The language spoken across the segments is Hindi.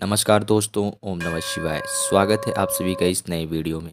नमस्कार दोस्तों, ओम नमः शिवाय। स्वागत है आप सभी का इस नए वीडियो में।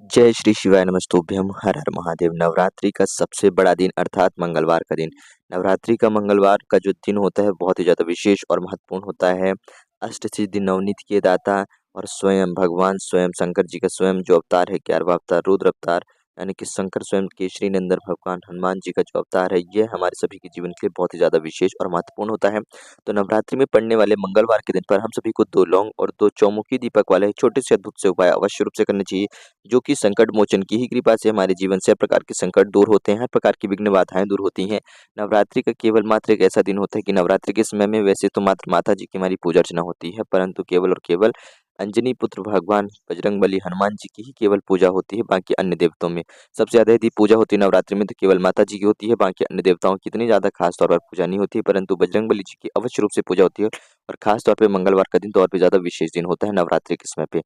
जय श्री शिवाय नमस्तुभ्यम हर हर महादेव। नवरात्रि का सबसे बड़ा दिन अर्थात मंगलवार का दिन। नवरात्रि का मंगलवार का जो दिन होता है बहुत ही ज़्यादा विशेष और महत्वपूर्ण होता है। अष्टसिद्धि नवनीत के दाता और स्वयं भगवान स्वयं शंकर जी का स्वयं जो अवतार है 11वां अवतार रुद्र अवतार, यानी कि शंकर स्वयं केशरी नंदन भगवान हनुमान जी का जो अवतार है ये हमारे सभी के जीवन के लिए बहुत ही ज़्यादा विशेष और महत्वपूर्ण होता है। तो नवरात्रि में पड़ने वाले मंगलवार के दिन पर हम सभी को 2 लौंग और 2 चौमुखी दीपक वाले छोटे से अद्भुत से उपाय अवश्य रूप से करने चाहिए, जो कि संकट मोचन की ही कृपा से हमारे जीवन से हर प्रकार के संकट दूर होते हैं, हर प्रकार की विघ्न बाधाएँ दूर होती हैं। नवरात्रि का केवल मात्र एक ऐसा दिन होता है कि नवरात्रि के समय में वैसे तो मात्र माता जी की हमारी पूजा अर्चना होती है, परंतु केवल और केवल अंजनी पुत्र भगवान बजरंगबली हनुमान जी की ही केवल पूजा होती है, बाकी अन्य देवताओं में सबसे ज़्यादा यदि पूजा होती है नवरात्रि में तो केवल माता जी की होती है, बाकी अन्य देवताओं की इतनी ज़्यादा खास तौर पर पूजा नहीं होती है, परंतु बजरंगबली जी की अवश्य रूप से पूजा होती है। और खास तौर पे मंगलवार का दिन तो और भी ज़्यादा विशेष दिन होता है नवरात्रि के समय पे।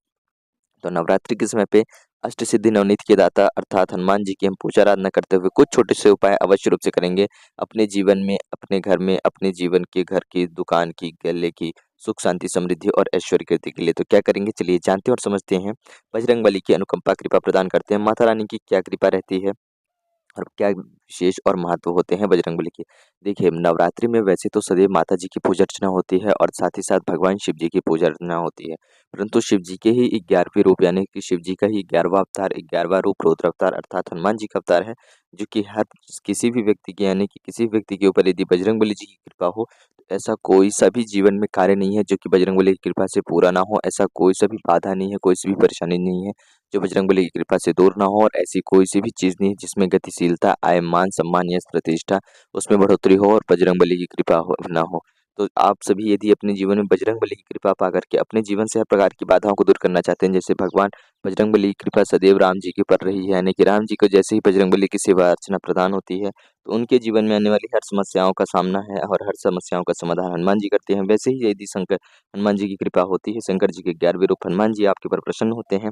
तो नवरात्रि के समय पे अष्टसिद्धि नवनीत के दाता अर्थात हनुमान जी की हम पूजा आराधना करते हुए कुछ छोटे से उपाय अवश्य रूप से करेंगे अपने जीवन में, अपने घर में, अपने जीवन के घर की, दुकान की, गले की सुख शांति समृद्धि और ऐश्वर्य कृति के लिए। तो क्या करेंगे चलिए जानते हैं और समझते हैं। बजरंगबली की अनुकंपा कृपा प्रदान करते हैं। माता रानी की क्या कृपा रहती है और क्या विशेष और महत्व होते हैं बजरंगबली के। देखिए नवरात्रि में वैसे तो सदैव माता जी की पूजा अर्चना होती है और साथ ही साथ भगवान शिव जी की पूजा अर्चना होती है, परंतु शिव जी के ही 11वें रूप यानी कि शिव जी का ही 11वां अवतार 11वां रूप रुद्र अवतार अर्थात हनुमान जी का अवतार है, जो कि हर किसी भी व्यक्ति के यानी कि किसी भी व्यक्ति के ऊपर यदि बजरंगबली जी की कृपा हो तो ऐसा कोई सा भी जीवन में कार्य नहीं है जो कि बजरंगबली की कृपा से पूरा ना हो। ऐसा कोई सा भी बाधा नहीं है, कोई सी भी परेशानी नहीं है जो बजरंगबली की कृपा से दूर ना हो, और ऐसी कोई सी भी चीज़ नहीं है जिसमें गतिशीलता, आय, मान, सम्मान, यश, प्रतिष्ठा उसमें बढ़ोतरी हो और बजरंगबली की कृपा हो ना हो। तो आप सभी यदि अपने जीवन में बजरंगबली की कृपा पा करके अपने जीवन से हर प्रकार की बाधाओं को दूर करना चाहते हैं, जैसे भगवान बजरंगबली की कृपा सदैव राम जी के ऊपर रही है, यानी कि राम जी को जैसे ही बजरंगबली की सेवा अर्चना प्रदान होती है, तो उनके जीवन में आने वाली हर समस्याओं का सामना है और हर समस्याओं का समाधान हनुमान जी करते हैं। वैसे ही यदि शंकर हनुमान जी की कृपा होती है, शंकर जी के 11वें रूप हनुमान जी आपके ऊपर प्रसन्न होते हैं,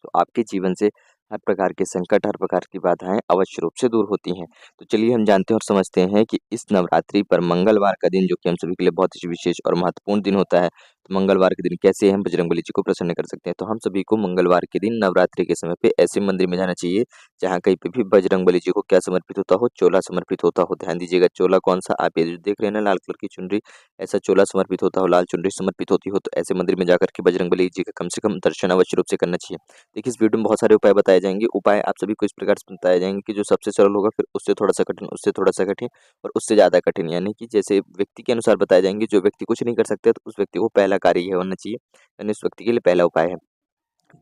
तो आपके जीवन से हर प्रकार के संकट, हर प्रकार की बाधाएँ अवश्य रूप से दूर होती हैं। तो चलिए हम जानते हैं और समझते हैं कि इस नवरात्रि पर मंगलवार का दिन जो कि हम सभी के लिए बहुत ही विशेष और महत्वपूर्ण दिन होता है, तो मंगलवार के दिन कैसे हम बजरंगबली जी को प्रसन्न कर सकते हैं। तो हम सभी को मंगलवार के दिन नवरात्रि के समय पे ऐसे मंदिर में जाना चाहिए, जहाँ कहीं पे भी बजरंगबली जी को क्या समर्पित होता हो? चोला समर्पित होता हो। ध्यान दीजिएगा चोला कौन-सा? आप ये जो देख रहे हैं ना लाल कलर की चुनरी, ऐसा चोला समर्पित होता हो, लाल चुनरी समर्पित होती हो, तो ऐसे मंदिर में जाकर के बजरंगबली जी का कम से कम दर्शन अवश्य रूप से करना चाहिए। देखिए इस वीडियो में बहुत सारे उपाय बताए जाएँगे। उपाय आप सभी को इस प्रकार से बताए जाएँगे कि जो सबसे सरल होगा, फिर उससे थोड़ा-सा कठिन, उससे थोड़ा-सा कठिन और उससे ज़्यादा कठिन। यानी कि जैसे व्यक्ति के अनुसार बताए जाएँगे, जो व्यक्ति कुछ नहीं कर सकता तो उस व्यक्ति को पहला कार्य ये होना चाहिए, यानी उस व्यक्ति के लिए पहला उपाय है।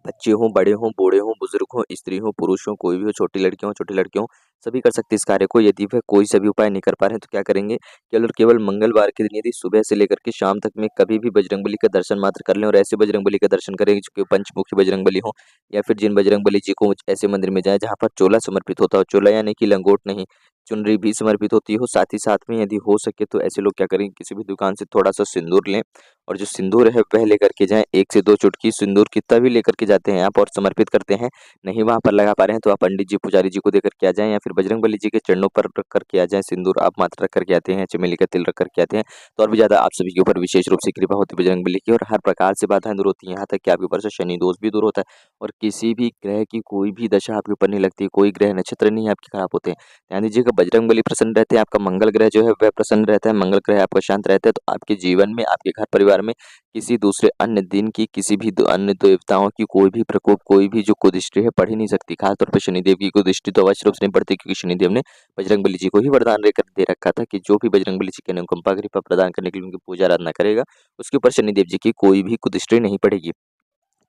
बच्चे हों, बड़े हों, बूढ़े हों, बुजुर्ग हों, स्त्री हो, पुरुष हो, कोई भी हो, छोटी लड़कियाँ हों, छोटे लड़के हों, सभी कर सकते हैं इस कार्य को। यदि वह कोई सा भी उपाय नहीं कर पा रहे हैं तो क्या करेंगे, केवल और केवल मंगलवार के दिन यदि सुबह से लेकर के शाम तक में कभी भी बजरंगबली का दर्शन मात्र कर लें और ऐसे बजरंगबली का दर्शन करें जो कि पंचमुखी बजरंगबली हों, या फिर जिन बजरंगबली जी को ऐसे मंदिर में जाएँ जहाँ पर चोला समर्पित होता हो। चोला यानी कि लंगोट नहीं, चुनरी भी समर्पित होती हो। साथ ही साथ में यदि हो सके तो ऐसे लोग क्या करेंगे, किसी भी दुकान से थोड़ा-सा सिंदूर लें और जो सिंदूर है वह लेकर के जाएँ। 1 से 2 चुटकी सिंदूर कितना भी लेकर के जाते हैं आप और समर्पित करते हैं, नहीं वहाँ पर लगा पा रहे हैं तो आप पंडित जी, पुजारी जी को देकर के आ जाएँ या फिर बजरंगबली जी के चरणों पर रख कर के आ जाएँ। सिंदूर आप मात्र रख कर के आते हैं, चमेली का तिल रख कर के आते हैं, तो और भी ज़्यादा आप सभी के ऊपर विशेष रूप से कृपा होती है बजरंगबली की और हर प्रकार से बाधाएँ दूर होती हैं। यहाँ तक कि आपके ऊपर से शनि दोष भी दूर होता है और किसी भी ग्रह की कोई भी दशा आपके ऊपर नहीं लगती, कोई ग्रह नक्षत्र नहीं आपके खराब होते हैं। ध्यान दीजिएगा बजरंगबली प्रसन्न रहते हैं, आपका मंगल ग्रह जो है वह प्रसन्न रहता है, मंगल ग्रह आपका शांत रहता है, तो आपके जीवन में, आपके घर परिवार में किसी दूसरे अन्य दिन की, किसी भी अन्य देवताओं की कोई भी प्रकोप, कोई भी जो कुदृष्टि है पड़ ही नहीं सकती। खास तौर पे शनिदेव की कुदृष्टि तो अवश्य रूप से नहीं पड़ती, क्योंकि शनिदेव ने बजरंगबली जी को ही वरदान देकर दे रखा था कि जो भी बजरंगबली जी की अनुकंपा कृपा प्रदान करने के लिए उनकी पूजा आराधना करेगा, उसके ऊपर शनिदेव जी की कोई भी कुदृष्टि नहीं पड़ेगी।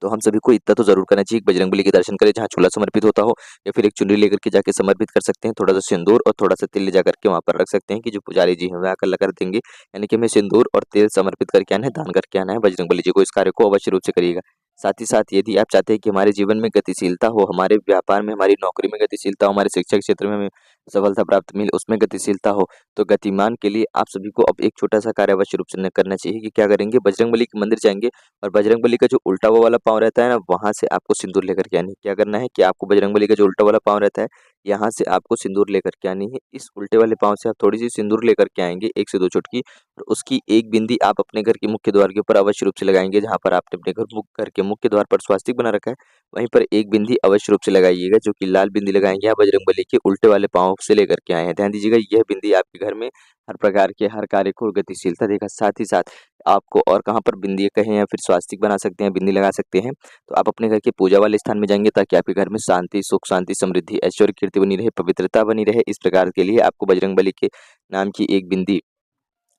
तो हम सभी को इतना तो ज़रूर करना चाहिए कि बजरंगबली के दर्शन करें जहाँ चूल्हा समर्पित होता हो, या फिर एक चुनरी लेकर के जाके समर्पित कर सकते हैं। थोड़ा-सा सिंदूर और थोड़ा-सा तिल ले जाकर के वहाँ पर रख सकते हैं कि जो पुजारी जी हैं वह आकर लगा देंगे। यानी कि हमें सिंदूर और तेल समर्पित करके आना है, दान करके आना है बजरंगबली जी को। इस कार्य को अवश्य रूप से करिएगा। साथ ही साथ यदि आप चाहते हैं कि हमारे जीवन में गतिशीलता हो, हमारे व्यापार में, हमारी नौकरी में गतिशीलता हो, हमारे शिक्षा के क्षेत्र में हमें सफलता प्राप्त मिले, उसमें गतिशीलता हो, तो गतिमान के लिए आप सभी को अब एक छोटा-सा कार्य अवश्य रूप से करना चाहिए कि क्या करेंगे, बजरंगबली के मंदिर जाएँगे और बजरंगबली का जो उल्टा वो वाला पाँव रहता है ना, वहाँ से आपको सिंदूर लेकर के आनी है। क्या करना है कि आपको बजरंगबली का जो उल्टा वाला पाँव रहता है, यहाँ से आपको सिंदूर लेकर के आनी है। इस उल्टे वाले पाँव से आप थोड़ी-सी सिंदूर लेकर के आएँगे 1 से 2 चुटकी, और उसकी एक बिंदी आप अपने घर के मुख्य द्वार के ऊपर अवश्य रूप से लगाएँगे। जहाँ पर आपने अपने घर के मुख्य द्वार पर स्वास्तिक बना रखा है, वहीं पर एक बिंदी अवश्य रूप से लगाइएगा, जो कि लाल बिंदी लगाएँगे आप बजरंगबली के उल्टे वाले पाँव से लेकर के आए हैं। ध्यान दीजिएगा, यह बिंदी आपके घर में हर प्रकार के हर कार्य को गतिशीलता देगा। साथ ही साथ आपको और कहाँ पर बिंदी कहें या फिर स्वास्तिक बना सकते हैं, बिंदी लगा सकते हैं, तो आप अपने घर के पूजा वाले स्थान में जाएँगे, ताकि आपके घर में शांति, सुख शांति, समृद्धि, ऐश्वर्य, कीर्ति बनी रहे, पवित्रता बनी रहे। इस प्रकार के लिए आपको बजरंगबली के नाम की एक बिंदी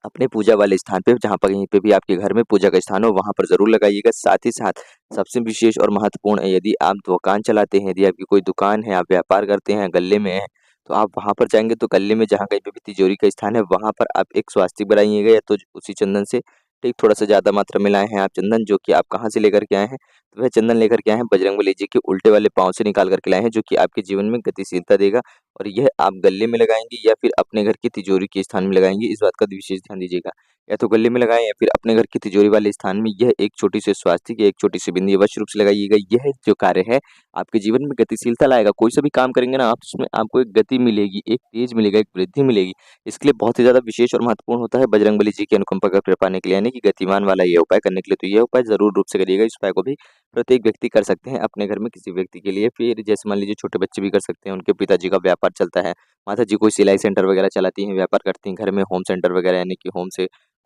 अपने पूजा वाले स्थान पे, जहाँ पर कहीं पे भी आपके घर में पूजा का स्थान हो, वहाँ पर ज़रूर लगाइएगा। साथ ही साथ सबसे विशेष और महत्वपूर्ण है, यदि आप दुकान चलाते हैं, यदि आपकी कोई दुकान है, आप व्यापार करते हैं, गल्ले में हैं, तो आप वहाँ पर जाएँगे तो गल्ले में जहाँ कहीं पे भी तिजोरी का स्थान है, वहाँ पर आप एक स्वास्तिक बनाइएगा, या तो उसी चंदन से ठीक थोड़ा-सा ज़्यादा मात्रा में लाए हैं आप चंदन, जो कि आप कहाँ से लेकर के आए हैं? तो वह चंदन लेकर के आए हैं बजरंगबली जी के उल्टे वाले पाँव से निकाल कर के लाए हैं, जो कि आपके जीवन में गतिशीलता देगा। और यह आप गले में लगाएँगे या फिर अपने घर की तिजोरी के स्थान में लगाएँगे, इस बात का विशेष ध्यान दीजिएगा। या तो गले में लगाएँ या फिर अपने घर की तिजोरी वाले स्थान में यह एक छोटी-सी स्वास्तिक या एक छोटी-सी बिंदी अवश्य रूप से लगाइएगा। यह जो कार्य है आपके जीवन में गतिशीलता लाएगा। कोई सा भी काम करेंगे ना आप, उसमें आपको एक गति मिलेगी, एक तेज मिलेगा, एक वृद्धि मिलेगी। इसके लिए बहुत ही ज़्यादा विशेष और महत्वपूर्ण होता है बजरंगबली जी की अनुकंपा का कृपा पाने के लिए, यानी कि गतिमान वाला ये उपाय करने के लिए। तो यह उपाय ज़रूर रूप से करिएगा। इस उपाय को भी प्रत्येक व्यक्ति कर सकते हैं अपने घर में किसी व्यक्ति के लिए। फिर जैसे मान लीजिए छोटे बच्चे भी कर सकते हैं, उनके पिताजी का व्यापार चलता है, माताजी कोई सिलाई सेंटर वगैरह चलाती हैं, व्यापार करती हैं, घर में होम सेंटर वगैरह यानी कि होम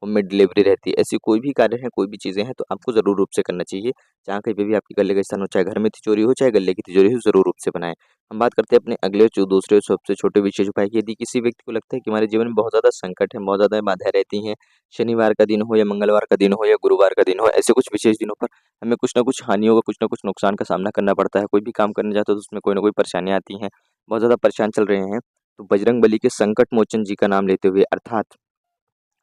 में डिलीवरी रहती है। ऐसी कोई भी कार्य है, कोई भी चीज़ें हैं, तो आपको ज़रूर रूप से करना चाहिए। जहाँ कहीं पे भी आपके गले का स्थान हो, चाहे घर में तिजोरी हो, चाहे गले की तिजोरी हो, ज़रूर रूप से बनाएँ। हम बात करते हैं अपने अगले जो दूसरे सबसे छोटे विशेष उपाय की। यदि किसी व्यक्ति को लगता है कि हमारे जीवन में बहुत ज़्यादा संकट है, बहुत ज़्यादा बाधाएँ रहती हैं, शनिवार का दिन हो या मंगलवार का दिन हो या गुरुवार का दिन हो, ऐसे कुछ विशेष दिनों पर हमें कुछ न कुछ हानियों का, कुछ न कुछ नुकसान का सामना करना पड़ता है। कोई भी काम करने जाते हो तो उसमें कोई न कोई परेशानियाँ आती हैं, बहुत ज़्यादा परेशान चल रहे हैं, तो बजरंगबली के संकट मोचन जी का नाम लेते हुए, अर्थात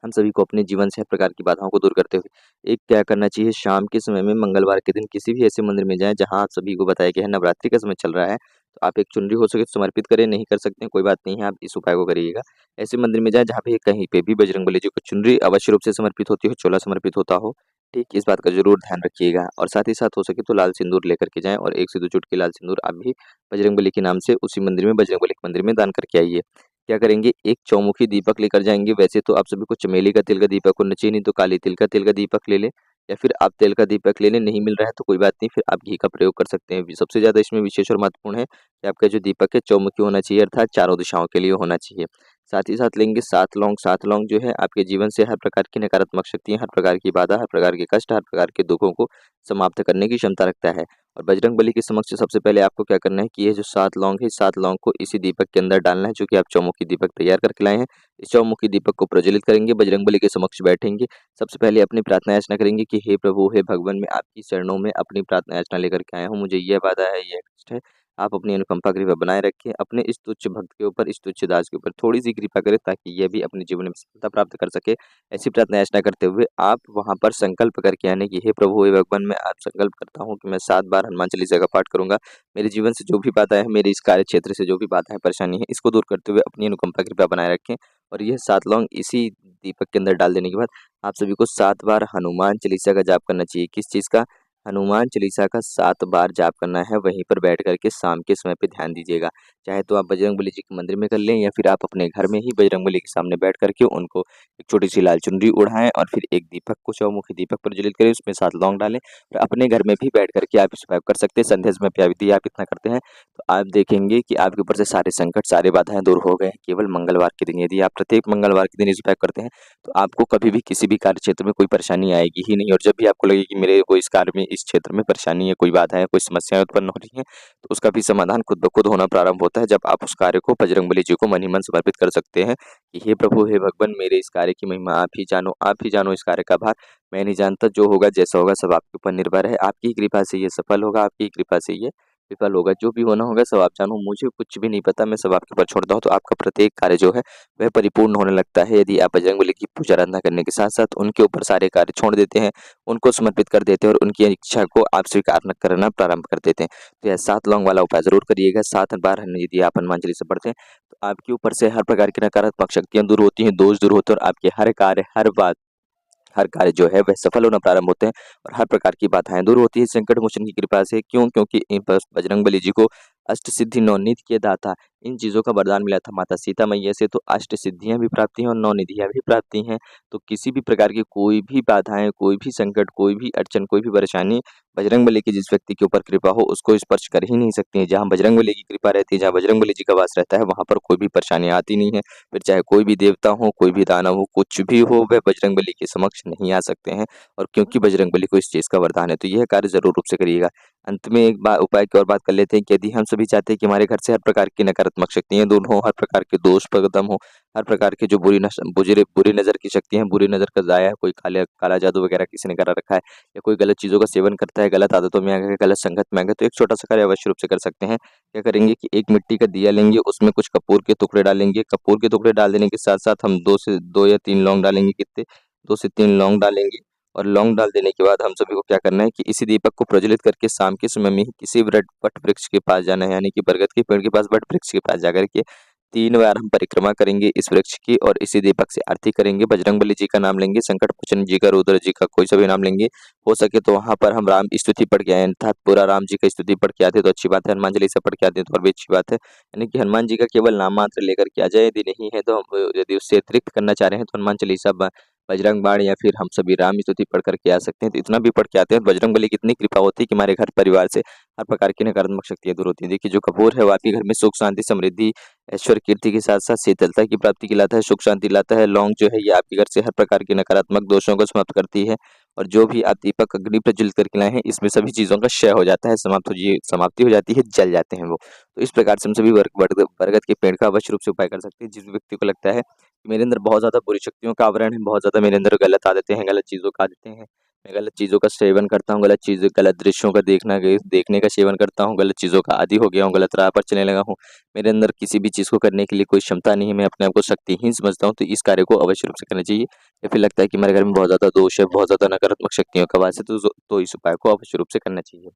हम सभी को अपने जीवन से हर प्रकार की बाधाओं को दूर करते हुए एक क्या करना चाहिए, शाम के समय में मंगलवार के दिन किसी भी ऐसे मंदिर में जाएँ, जहाँ आप सभी को बताया गया है नवरात्रि का समय चल रहा है, तो आप एक चुनरी हो सके तो समर्पित करें, नहीं कर सकते हैं कोई बात नहीं है, आप इस उपाय को करिएगा। ऐसे मंदिर में जाएँ जहाँ पे कहीं पे भी बजरंगबली जी को चुनरी अवश्य रूप से समर्पित होती हो, चोला समर्पित होता हो, ठीक, इस बात का ज़रूर ध्यान रखिएगा। और साथ ही साथ हो सके तो लाल सिंदूर लेकर के जाएँ, और 1 से 2 चुटकी लाल सिंदूर आप भी बजरंगबली के नाम से उसी मंदिर में, बजरंगबली के मंदिर में दान करके आइए। क्या करेंगे, एक चौमुखी दीपक लेकर जाएँगे। वैसे तो आप सभी को चमेली का तेल का दीपक होना चाहिए, नहीं तो काली तिल का तेल का दीपक ले लें, या फिर आप तेल का दीपक ले लें, नहीं मिल रहा है तो कोई बात नहीं, फिर आप घी का प्रयोग कर सकते हैं। सबसे ज़्यादा इसमें विशेष और महत्वपूर्ण है कि आपका जो दीपक है चौमुखी होना चाहिए, अर्थात चारों दिशाओं के लिए होना चाहिए। साथ ही साथ लेंगे 7 लौंग। 7 लौंग जो है आपके जीवन से हर प्रकार की नकारात्मक शक्तियाँ, हर प्रकार की बाधा, हर प्रकार के कष्ट, हर प्रकार के दुखों को समाप्त करने की क्षमता रखता है। और बजरंगबली के समक्ष सबसे पहले आपको क्या करना है कि ये जो 7 लौंग है, 7 लौंग को इसी दीपक के अंदर डालना है, जो कि आप चौमुखी दीपक तैयार करके लाए हैं। इस चौमुखी दीपक को प्रज्वलित करेंगे, बजरंगबली के समक्ष बैठेंगे। सबसे पहले अपनी प्रार्थना याचना करेंगे कि हे प्रभु, हे भगवान, मैं आपकी चरणों में अपनी प्रार्थना याचना लेकर के आया हूँ। मुझे यह बाधा है, यह कष्ट है। आप अपनी अनुकंपा कृपा बनाए रखें। अपने इस तुच्छ भक्त के ऊपर, इस तुच्छ दास के ऊपर थोड़ी-सी कृपा करें, ताकि यह भी अपने जीवन में सफलता प्राप्त कर सके। ऐसी प्रार्थना याचना करते हुए आप वहाँ पर संकल्प करके आने की, हे प्रभु, हे भगवान, मैं आज संकल्प करता हूँ कि मैं 7 बार हनुमान चालीसा का पाठ करूँगा। मेरे जीवन से जो भी बाधा है, मेरे इस कार्य क्षेत्र से जो भी बाधाएँ, परेशानी है, इसको दूर करते हुए अपनी अनुकंपा कृपा बनाए रखें। और यह 7 लौंग इसी दीपक के अंदर डाल देने के बाद आप सभी को 7 बार हनुमान चालीसा का जाप करना चाहिए। किस चीज़ का? हनुमान चालीसा का 7 बार जाप करना है, वहीं पर बैठ कर के शाम के समय पे ध्यान दीजिएगा। चाहे तो आप बजरंगबली जी के मंदिर में कर लें, या फिर आप अपने घर में ही बजरंगबली के सामने बैठ कर के उनको एक छोटी-सी लाल चुनरी ओढ़ाएँ, और फिर एक दीपक को, चौमुखी दीपक प्रज्वलित करें, उसमें 7 लौंग डालें, और अपने घर में भी बैठ कर के आप इस उपाय को कर सकते हैं। संध्या समय पे यदि आप इतना करते हैं, तो आप देखेंगे कि आपके ऊपर से सारे संकट, सारी बाधाएँ दूर हो गए हैं, केवल मंगलवार के दिन। यदि आप प्रत्येक मंगलवार के दिन इस उपाय करते हैं, तो आपको कभी भी किसी भी कार्य क्षेत्र में कोई परेशानी आएगी ही नहीं। और जब भी आपको लगे कि मेरे को इस कार्य में, इस क्षेत्र में परेशानी है, कोई बाधा है, कोई समस्याएँ उत्पन्न हो रही हैं, तो उसका भी समाधान खुद ब खुद होना प्रारंभ होता है, जब आप उस कार्य को बजरंगबली जी को मन ही मन समर्पित कर सकते हैं कि हे प्रभु, हे भगवान, मेरे इस कार्य की महिमा आप ही जानो, इस कार्य का भार मैं नहीं जानता, जो होगा, जैसा होगा, सब आपके ऊपर निर्भर है। आपकी ही कृपा से ये सफल होगा, आपकी ही कृपा से ये विफल होगा। जो भी होना होगा सब आप जानो, मुझे कुछ भी नहीं पता, मैं सब आपके ऊपर छोड़ता हूँ। तो आपका प्रत्येक कार्य जो है वह परिपूर्ण होने लगता है, यदि आप बजरंगबली की पूजा आराधना करने के साथ-साथ उनके ऊपर सारे कार्य छोड़ देते हैं, उनको समर्पित कर देते हैं, और उनकी इच्छा को आप स्वीकार न करना प्रारंभ कर देते हैं। तो यह 7 लौंग वाला उपाय ज़रूर करिएगा। 7 बार यदि आप हनुमान चालीसा पढ़ते हैं, तो आपके ऊपर से हर प्रकार की नकारात्मक शक्तियाँ दूर होती हैं, दोष दूर होते हैं, और आपके हर कार्य, हर बात, हर कार्य जो है वह सफल होना प्रारंभ होते हैं, और हर प्रकार की बाधाएँ दूर होती हैं संकट मोचन की कृपा से। क्यों? क्योंकि इन बस बजरंगबली जी को अष्ट सिद्धि नवनीत के दाता, इन चीज़ों का वरदान मिला था माता सीता मैया से, तो अष्ट सिद्धियाँ भी प्राप्ति हैं और नौ निधियाँ भी प्राप्ति हैं। तो किसी भी प्रकार की कोई भी बाधाएँ, कोई भी संकट, कोई भी अड़चन, कोई भी परेशानी बजरंगबली की जिस व्यक्ति के ऊपर कृपा हो उसको स्पर्श कर ही नहीं सकती है। जहाँ बजरंगबली की कृपा रहती है, जहाँ बजरंगबली जी का वास रहता है, वहाँ पर कोई भी परेशानी आती नहीं है। फिर चाहे कोई भी देवता हो, कोई भी दानव हो, कुछ भी हो, वह बजरंगबली के समक्ष नहीं आ सकते हैं। और क्योंकि बजरंगबली को इस चीज़ का वरदान है, तो यह कार्य ज़रूर रूप से करिएगा। अंत में एक उपाय की और बात कर लेते हैं कि यदि हम सभी चाहते हैं कि हमारे घर से हर प्रकार की नकारात्मक शक्तियाँ दूर हों, हर प्रकार के दोष खत्म हो, हर प्रकार की जो बुरी नज़र की शक्तियाँ हैं, बुरी नज़र का ज़ाया है, कोई काला जादू वगैरह किसी ने करा रखा है या कोई गलत चीज़ों का सेवन करता है, गलत आदतों में आ गया, गलत संगत में आ गया, तो एक छोटा-सा कार्य अवश्य रूप से कर सकते हैं। क्या करेंगे कि एक मिट्टी का दिया लेंगे, उसमें कुछ कपूर के टुकड़े डालेंगे। कपूर के टुकड़े डाल देने के साथ-साथ हम 2 या 3 लौंग डालेंगे, कितने 2 से 3 लौंग डालेंगे। और लौंग डाल देने के बाद हम सभी को क्या करना है कि इसी दीपक को प्रज्वलित करके शाम के समय में ही किसी वट वृक्ष के पास जाना है, यानी कि बरगद के पेड़ के पास, वट वृक्ष के पास जाकर के 3 बार हम परिक्रमा करेंगे इस वृक्ष की और इसी दीपक से आरती करेंगे। बजरंगबली जी का नाम लेंगे, संकट मोचन जी का, रुद्र जी का, कोई सा भी नाम लेंगे। हो सके तो वहाँ पर हम राम स्तुति पढ़ के आएँ, अर्थात पूरा राम जी का स्तुति पढ़ के आते हैं तो अच्छी बात है, हनुमान चालीसा पढ़ के आते हैं तो और भी अच्छी बात है। यानी कि हनुमान जी का केवल नाम मात्र लेकर के आ जाए, यदि नहीं है तो हम यदि उससे अतिरिक्त करना चाह रहे हैं तो हनुमान चालीसा, बजरंग बाण या फिर हम सभी राम स्तुति पढ़ कर के आ सकते हैं। तो इतना भी पढ़ के आते हैं तो बजरंगबली की इतनी कृपा होती है कि हमारे घर परिवार से हर प्रकार की नकारात्मक शक्तियाँ दूर होती हैं। देखिए, जो कपूर है वो आपके घर में सुख, शांति, समृद्धि, ऐश्वर्य, कीर्ति के साथ-साथ शीतलता की प्राप्ति की लाता है, सुख शांति लाता है। लौंग जो है ये आपके घर से हर प्रकार के नकारात्मक दोषों को समाप्त करती है और जो भी आप दीपक अग्नि प्रज्वलित करके लाए हैं, इसमें सभी चीज़ों का क्षय हो जाता है, समाप्ति हो जाती है, जल जाते हैं वो। तो इस प्रकार से हम सभी बरगद के पेड़ का अवश्य रूप से उपाय कर सकते हैं। जिस व्यक्ति को लगता है कि मेरे अंदर बहुत ज़्यादा बुरी शक्तियों का आवरण है, बहुत ज़्यादा मेरे अंदर गलत आदतें हैं, गलत चीज़ों का आदतें हैं, मैं गलत चीज़ों का सेवन करता हूँ, गलत दृश्यों का देखने का सेवन करता हूँ, गलत चीज़ों का आदी हो गया हूँ, गलत राह पर चलने लगा हूँ। मेरे अंदर किसी भी चीज़ को करने के लिए कोई क्षमता नहीं है, मैं अपने आप को शक्तिहीन समझता हूँ, तो इस कार्य को अवश्य रूप से करना चाहिए। या फिर लगता है कि हमारे घर में बहुत ज़्यादा दोष है, बहुत ज़्यादा नकारात्मक शक्तियों का वास है, तो इस उपाय को अवश्य रूप से करना चाहिए।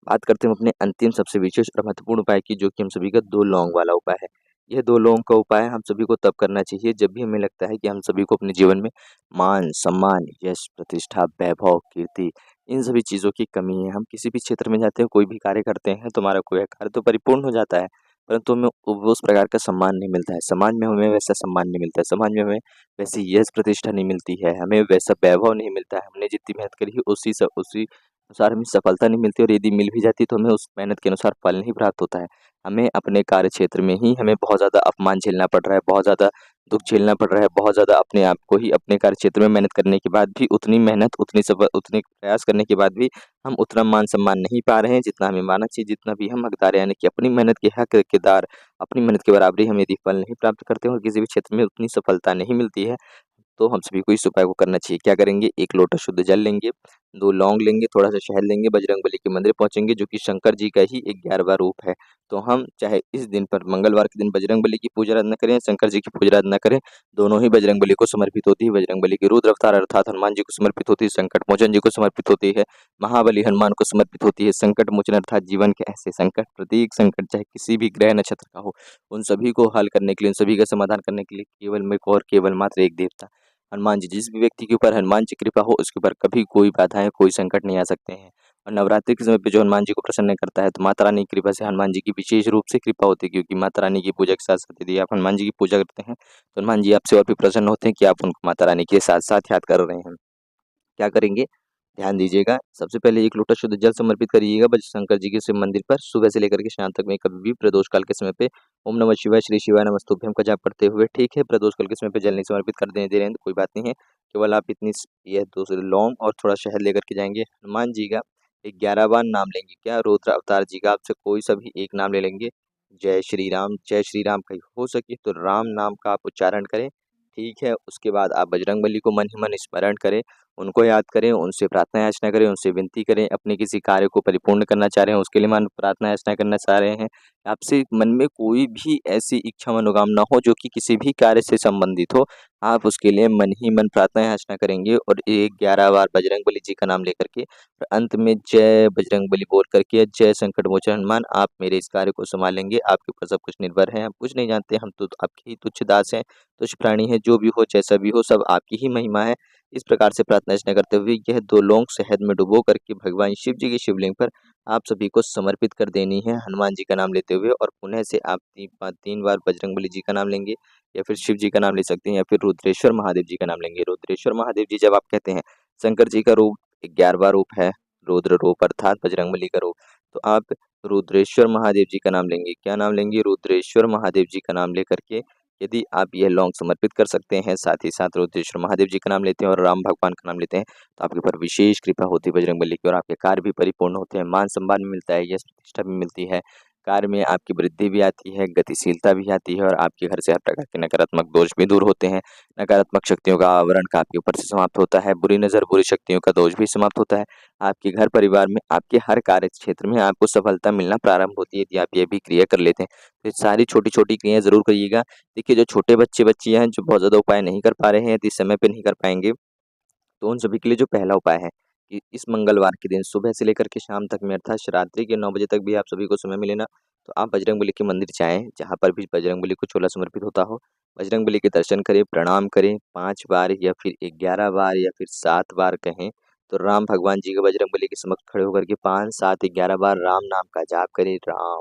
बात करते हैं हम अपने अंतिम सबसे विशेष और महत्वपूर्ण उपाय की, जो कि हम सभी का 2 लौंग वाला उपाय है। यह 2 लौंग का उपाय हम सभी को तब करना चाहिए जब भी हमें लगता है कि हम सभी को अपने जीवन में मान, सम्मान, यश, प्रतिष्ठा, वैभव, कीर्ति, इन सभी चीज़ों की कमी है। हम किसी भी क्षेत्र में जाते हैं, कोई भी कार्य करते हैं तो हमारा कोई कार्य तो परिपूर्ण हो जाता है, परंतु हमें वो उस प्रकार का सम्मान नहीं मिलता है। समाज में हमें वैसा सम्मान नहीं मिलता है, समाज में हमें वैसी यश प्रतिष्ठा नहीं मिलती है, हमें वैसा वैभव नहीं मिलता है। हमने जितनी मेहनत करी है उसी अनुसार हमें सफलता नहीं मिलती और यदि मिल भी जाती है तो हमें उस मेहनत के अनुसार फल नहीं प्राप्त होता है। हमें अपने कार्य क्षेत्र में ही हमें बहुत ज़्यादा अपमान झेलना पड़ रहा है, बहुत ज़्यादा दुःख झेलना पड़ रहा है, बहुत ज़्यादा अपने आप को ही अपने कार्य क्षेत्र में मेहनत करने के बाद भी उतनी मेहनत, उतने प्रयास करने के बाद भी हम उतना मान-सम्मान नहीं पा रहे हैं जितना हमें पाना चाहिए, जितना भी हम हकदार हैं। यानी कि अपनी मेहनत के हकदार, अपनी मेहनत के बराबरी हम यदि फल नहीं प्राप्त करते हैं और किसी भी क्षेत्र में उतनी सफलता नहीं मिलती है, तो हम सभी को इस उपाय को करना चाहिए। क्या करेंगे? 1 लोटा शुद्ध जल लेंगे, 2 लौंग लेंगे, थोड़ा-सा शहद लेंगे, बजरंगबली के मंदिर पहुँचेंगे जो कि शंकर जी का ही 11वाँ रूप है। तो हम चाहे इस दिन पर मंगलवार के दिन बजरंगबली की पूजा आराधना करें, शंकर जी की पूजा आराधना करें, दोनों ही बजरंगबली को समर्पित होती है। बजरंगबली की रुद्र अवतार अर्थात हनुमान जी को समर्पित होती है, संकट मोचन जी को समर्पित होती है, महाबली हनुमान को समर्पित होती है। संकट मोचन अर्थात जीवन के ऐसे संकट, प्रत्येक संकट चाहे किसी भी ग्रह नक्षत्र का हो, उन सभी को हल करने के लिए, उन सभी का समाधान करने के लिए केवल में और केवल मात्र एक देवता हनुमान जी। जिस भी व्यक्ति के ऊपर हनुमान जी की कृपा हो उसके ऊपर कभी कोई बाधाएँ, कोई संकट नहीं आ सकते हैं। और नवरात्रि के समय पे जो हनुमान जी को प्रसन्न करता है तो माता रानी की कृपा से हनुमान जी की विशेष रूप से कृपा होती है, क्योंकि माता रानी की पूजा के साथ-साथ यदि आप हनुमान जी की पूजा करते हैं तो हनुमान जी आपसे और भी प्रसन्न होते हैं कि आप उनको माता रानी के साथ-साथ याद कर रहे हैं। क्या करेंगे? ध्यान दीजिएगा, सबसे पहले 1 लोटा शुद्ध जल समर्पित करिएगा बज शंकर जी के शिव मंदिर पर। सुबह से लेकर के शाम तक में कभी भी प्रदोष काल के समय पे ओम नमः शिवाय, श्री शिवाय नमस्तुभ्यम का जाप करते हुए, ठीक है, प्रदोष काल के समय पे जल नहीं समर्पित कर दे रहे हैं तो कोई बात नहीं है। केवल आप इतनी स यह 2 लौंग और थोड़ा शहद लेकर के जाएँगे। हनुमान जी का 11 बार नाम लेंगे, क्या रुद्र अवतार जी का आपसे कोई सा भी एक नाम ले लेंगे। जय श्री राम कहीं हो सके तो राम नाम का आप उच्चारण करें, ठीक है। उसके बाद आप बजरंगबली को मन ही मन स्मरण करें, उनको याद करें, उनसे प्रार्थना याचना करें, उनसे विनती करें, अपने किसी कार्य को परिपूर्ण करना चाह रहे हैं, उसके लिए मन प्रार्थना याचना करना चाह रहे हैं। आपसे मन में कोई भी ऐसी इच्छा मनोकामना हो जो कि किसी भी कार्य से संबंधित हो, आप उसके लिए मन ही मन प्रार्थना याचना करेंगे और 11 बार बजरंगबली जी का नाम लेकर के और अंत में जय बजरंगबली बोल करके, जय संकट मोचन हनुमान, आप मेरे इस कार्य को सँभालेंगे, आपके ऊपर सब कुछ निर्भर है, हम कुछ नहीं जानते, हम तो आपके ही तुच्छ दास हैं, तुच्छ प्राणी हैं, जो भी हो, जैसा भी हो, सब आपकी ही महिमा है। इस प्रकार से प्रार्थना अर्चना करते हुए यह 2 लौंग शहद में डुबो करके भगवान शिव जी के शिवलिंग पर आप सभी को समर्पित कर देनी है हनुमान जी का नाम लेते हुए, और पुनः से आप 3 बार बजरंगबली जी का नाम लेंगे, या फिर शिव जी का नाम ले सकते हैं, या फिर रुद्रेश्वर महादेव जी का नाम लेंगे। रुद्रेश्वर महादेव जी जब आप कहते हैं, शंकर जी का रूप 11वां रूप है, रुद्र रूप अर्थात बजरंगबली का रूप, तो आप रुद्रेश्वर महादेव जी का नाम लेंगे। क्या नाम लेंगे? रुद्रेश्वर महादेव जी का नाम लेकर के यदि आप यह लौंग समर्पित कर सकते हैं, साथ ही साथ रुद्रेश्वर महादेव जी का नाम लेते हैं और राम भगवान का नाम लेते हैं, तो आपके ऊपर विशेष कृपा होती है बजरंगबली की, और आपके कार्य भी परिपूर्ण होते हैं, मान सम्मान भी मिलता है, यश प्रतिष्ठा भी मिलती है, कार्य में आपकी वृद्धि भी आती है, गतिशीलता भी आती है, और आपके घर से हर प्रकार के नकारात्मक दोष भी दूर होते हैं। नकारात्मक शक्तियों का आवरण का आपके ऊपर से समाप्त होता है, बुरी नज़र, बुरी शक्तियों का दोष भी समाप्त होता है। आपके घर परिवार में, आपके हर कार्य क्षेत्र में आपको सफलता मिलना प्रारंभ होती है यदि आप ये भी क्रिया कर लेते हैं। तो ये सारी छोटी-छोटी क्रियाएँ ज़रूर करिएगा। देखिए, जो छोटे बच्चे-बच्चियाँ हैं, जो बहुत ज़्यादा उपाय नहीं कर पा रहे हैं, यदि समय पे नहीं कर पाएँगे, तो उन सभी के लिए जो पहला उपाय है कि इस मंगलवार के दिन सुबह से लेकर के शाम तक में, अर्थात रात्रि के 9 बजे तक भी आप सभी को समय मिले ना, तो आप बजरंगबली के मंदिर जाएँ, जहाँ पर भी बजरंगबली को छोला समर्पित होता हो। बजरंगबली के दर्शन करें, प्रणाम करें, 5 बार या फिर 11 बार या फिर 7 बार कहें, तो राम भगवान जी का बजरंगबली के समक्ष खड़े होकर के 5, 7, 11 बार राम नाम का जाप करें, राम,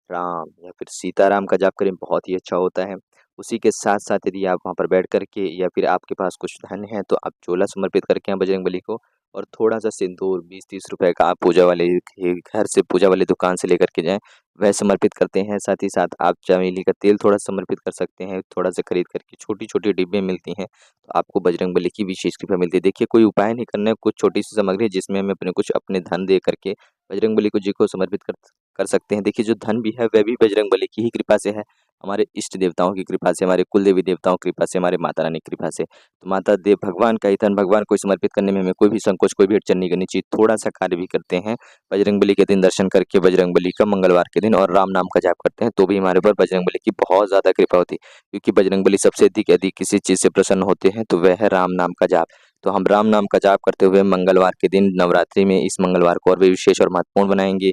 राम या फिर सीताराम का जाप करें, बहुत ही अच्छा होता है। उसी के साथ-साथ यदि आप वहाँ पर बैठ कर के, या फिर आपके पास कुछ धन है, तो आप चोला समर्पित करके आएँ बजरंगबली को, और थोड़ा-सा सिंदूर 20-30 रुपए का आप पूजा वाले के घर से, पूजा वाली दुकान से लेकर के जाएँ, वह समर्पित करते हैं। साथ ही साथ आप चमेली का तेल थोड़ा समर्पित कर सकते हैं, थोड़ा-सा खरीद करके, छोटी-छोटी डिब्बे मिलती हैं, तो आपको बजरंगबली की विशेष कृपा मिलती है। देखिए, कोई उपाय नहीं करना है, कुछ छोटी-सी सामग्री है जिसमें हमें अपने धन दे करके बजरंगबली को जी को समर्पित कर सकते हैं। देखिए, जो धन भी है वह भी बजरंगबली की ही कृपा से है, हमारे इष्ट देवताओं की कृपा से, हमारे कुल देवी देवताओं की कृपा से, हमारे माता रानी की कृपा से। तो माता देव भगवान का ही धन भगवान को समर्पित करने में हमें कोई भी संकोच, कोई भी अड़चन नहीं करनी चाहिए। थोड़ा-सा कार्य भी करते हैं बजरंगबली के दिन दर्शन करके, बजरंगबली का मंगलवार के दिन, और राम नाम का जाप करते हैं, तो भी हमारे ऊपर बजरंगबली की बहुत ज़्यादा कृपा होती है। क्योंकि बजरंगबली सबसे अधिक यदि किसी चीज़ से प्रसन्न होते हैं, तो वह है राम नाम का जाप। तो हम राम नाम का जाप करते हुए मंगलवार के दिन, नवरात्रि में इस मंगलवार को और भी विशेष और महत्वपूर्ण बनाएँगे।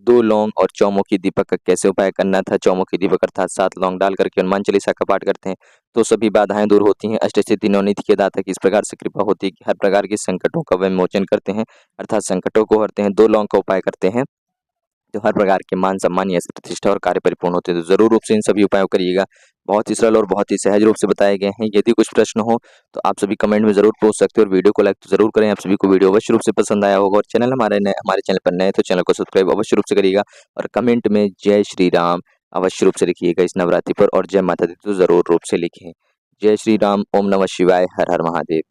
2 लौंग और चौमुखी दीपक का कैसे उपाय करना था? चौमुखी दीपक अर्थात 7 लौंग डाल करके हनुमान चालीसा का पाठ करते हैं, तो सभी बाधाएँ दूर होती हैं। अष्टसिद्धि नवनीत के दाता की इस प्रकार से कृपा होती है कि हर प्रकार के संकटों का वह मोचन करते हैं, अर्थात संकटों को हरते हैं। 2 लौंग का उपाय करते हैं, तो हर प्रकार के मान सम्मान, यश प्रतिष्ठा और कार्य परिपूर्ण होते हैं। तो ज़रूर रूप से इन सभी उपायों करिएगा। बहुत ही सरल और बहुत ही सहज रूप से बताए गए हैं। यदि कुछ प्रश्न हो तो आप सभी कमेंट में ज़रूर पूछ सकते हो, और वीडियो को लाइक तो ज़रूर करें। आप सभी को वीडियो अवश्य रूप से पसंद आया होगा, और हमारे चैनल पर नए तो चैनल को सब्सक्राइब अवश्य रूप से करिएगा, और कमेंट में जय श्री राम अवश्य रूप से लिखिएगा इस नवरात्रि पर, और जय माता दी तो ज़रूर रूप से लिखें। जय श्री राम, ओम नमः शिवाय, हर हर महादेव।